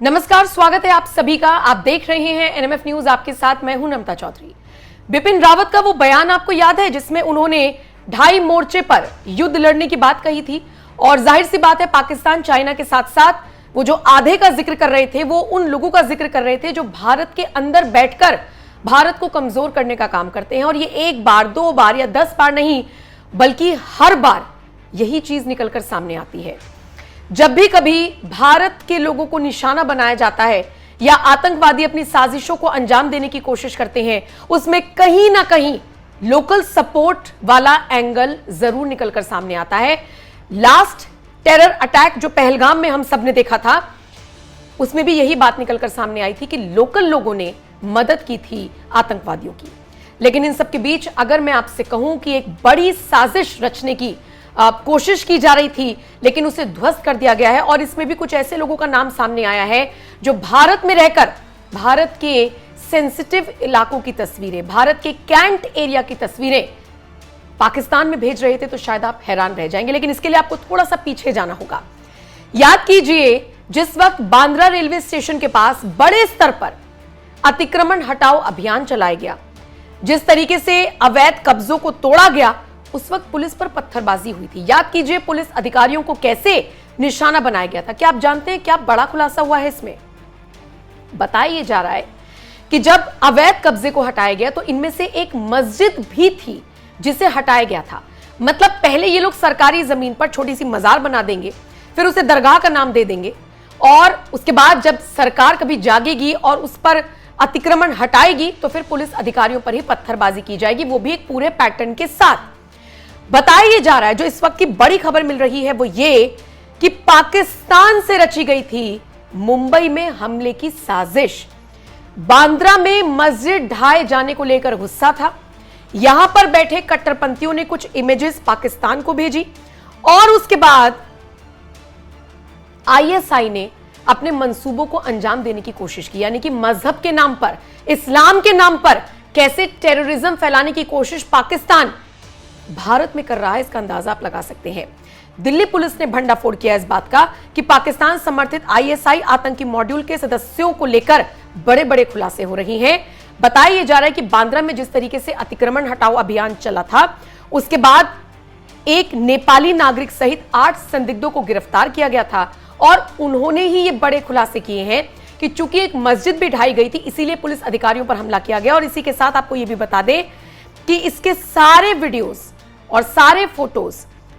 नमस्कार, स्वागत है आप सभी का। आप देख रहे हैं एनएमएफ न्यूज, आपके साथ मैं हूं नमता चौधरी। बिपिन रावत का वो बयान आपको याद है जिसमें उन्होंने 2.5 मोर्चे पर युद्ध लड़ने की बात कही थी। और जाहिर सी बात है, पाकिस्तान चाइना के साथ साथ वो जो आधे का जिक्र कर रहे थे वो उन लोगों का जिक्र कर रहे थे जो भारत के अंदर बैठकर भारत को कमजोर करने का काम करते हैं। और ये एक बार, 2 बार या 10 बार नहीं, बल्कि हर बार यही चीज निकलकर सामने आती है। जब भी कभी भारत के लोगों को निशाना बनाया जाता है या आतंकवादी अपनी साजिशों को अंजाम देने की कोशिश करते हैं, उसमें कहीं ना कहीं लोकल सपोर्ट वाला एंगल जरूर निकलकर सामने आता है। लास्ट टेरर अटैक जो पहलगाम में हम सब ने देखा था, उसमें भी यही बात निकलकर सामने आई थी कि लोकल लोगों ने मदद की थी आतंकवादियों की। लेकिन इन सब के बीच अगर मैं आपसे कहूं कि एक बड़ी साजिश रचने की कोशिश की जा रही थी, लेकिन उसे ध्वस्त कर दिया गया है। और इसमें भी कुछ ऐसे लोगों का नाम सामने आया है जो भारत में रहकर भारत के सेंसिटिव इलाकों की तस्वीरें, भारत के कैंट एरिया की तस्वीरें पाकिस्तान में भेज रहे थे। तो शायद आप हैरान रह जाएंगे, लेकिन इसके लिए आपको थोड़ा सा पीछे जाना होगा। याद कीजिए, जिस वक्त बांद्रा रेलवे स्टेशन के पास बड़े स्तर पर अतिक्रमण हटाओ अभियान चलाया गया, जिस तरीके से अवैध कब्जों को तोड़ा गया, उस वक्त पुलिस पर पत्थरबाजी हुई थी। याद कीजिए पुलिस अधिकारियों को कैसे निशाना बनाया गया था। क्या आप जानते हैं क्या बड़ा खुलासा हुआ है इसमें? बताया जा रहा है कि जब अवैध कब्जे को हटाया गया तो इनमें से एक मस्जिद भी थी जिसे हटाया गया था। मतलब पहले ये लोग सरकारी जमीन पर छोटी सी मजार बना देंगे, फिर उसे दरगाह का नाम दे देंगे, और उसके बाद जब सरकार कभी जागेगी और उस पर अतिक्रमण हटाएगी तो फिर पुलिस अधिकारियों पर ही पत्थरबाजी की जाएगी, वो भी एक पूरे पैटर्न के साथ। बताया जा रहा है, जो इस वक्त की बड़ी खबर मिल रही है वो ये कि पाकिस्तान से रची गई थी मुंबई में हमले की साजिश। बांद्रा में मस्जिद ढाए जाने को लेकर गुस्सा था। यहां पर बैठे कट्टरपंथियों ने कुछ इमेजेस पाकिस्तान को भेजी और उसके बाद आईएसआई ने अपने मंसूबों को अंजाम देने की कोशिश की। यानी कि मजहब के नाम पर, इस्लाम के नाम पर कैसे टेररिज्म फैलाने की कोशिश पाकिस्तान भारत में कर रहा है, इसका अंदाजा आप लगा सकते हैं। दिल्ली पुलिस ने भंडाफोड़ किया इस बात का कि पाकिस्तान समर्थित आईएसआई आतंकी मॉड्यूल के सदस्यों को लेकर बड़े बड़े खुलासे हो रही हैं। बताया जा रहा है कि बांद्रा में जिस तरीके से अतिक्रमण हटाओ अभियान चला था, उसके बाद एक नेपाली नागरिक सहित 8 संदिग्धों को गिरफ्तार किया गया था। और उन्होंने ही ये बड़े खुलासे किए हैं कि चूंकि एक मस्जिद भी ढाई गई थी, इसीलिए पुलिस अधिकारियों पर हमला किया गया। और इसी के साथ आपको यह भी बता दें कि इसके सारे वीडियोस और सारे फोटोज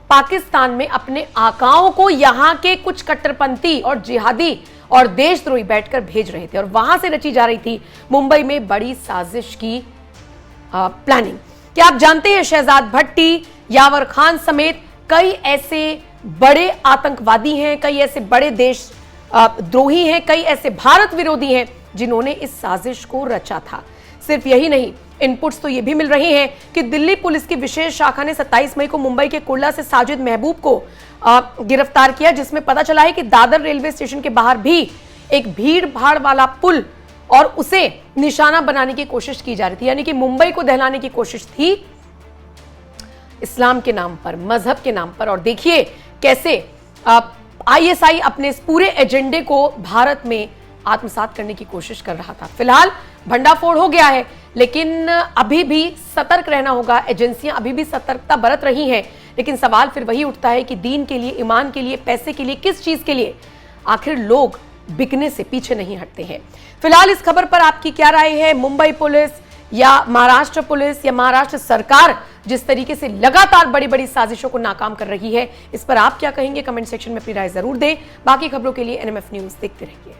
पाकिस्तान में अपने आकाओं को यहां के कुछ कट्टरपंथी और जिहादी और देशद्रोही बैठकर भेज रहे थे, और वहां से रची जा रही थी मुंबई में बड़ी साजिश की प्लानिंग। क्या आप जानते हैं शहजाद भट्टी, यावर खान समेत कई ऐसे बड़े आतंकवादी हैं, कई ऐसे बड़े देश द्रोही हैं, कई ऐसे भारत विरोधी हैं जिन्होंने इस साजिश को रचा था। सिर्फ यही नहीं, इनपुट्स तो ये भी मिल रही हैं कि दिल्ली पुलिस की विशेष शाखा ने 27 मई को मुंबई के कुर्ला से साजिद महबूब को गिरफ्तार किया, जिसमें पता चला है कि दादर रेलवे स्टेशन के बाहर भी एक भीड़ भाड़ वाला पुल और उसे निशाना बनाने की कोशिश की जा रही थी। यानी कि मुंबई को दहलाने की कोशिश थी इस्लाम के नाम पर, मजहब के नाम पर। और देखिए कैसे आईएसआई अपने इस पूरे एजेंडे को भारत में आत्मसात करने की कोशिश कर रहा था। फिलहाल भंडाफोड़ हो गया है, लेकिन अभी भी सतर्क रहना होगा। एजेंसियां अभी भी सतर्कता बरत रही हैं, लेकिन सवाल फिर वही उठता है कि दीन के लिए, ईमान के लिए, पैसे के लिए, किस चीज के लिए आखिर लोग बिकने से पीछे नहीं हटते हैं। फिलहाल इस खबर पर आपकी क्या राय है? मुंबई पुलिस या महाराष्ट्र पुलिस या महाराष्ट्र सरकार जिस तरीके से लगातार बड़ी बड़ी साजिशों को नाकाम कर रही है, इस पर आप क्या कहेंगे? कमेंट सेक्शन में अपनी राय जरूर दें। बाकी खबरों के लिए एनएमएफ न्यूज देखते रहिए।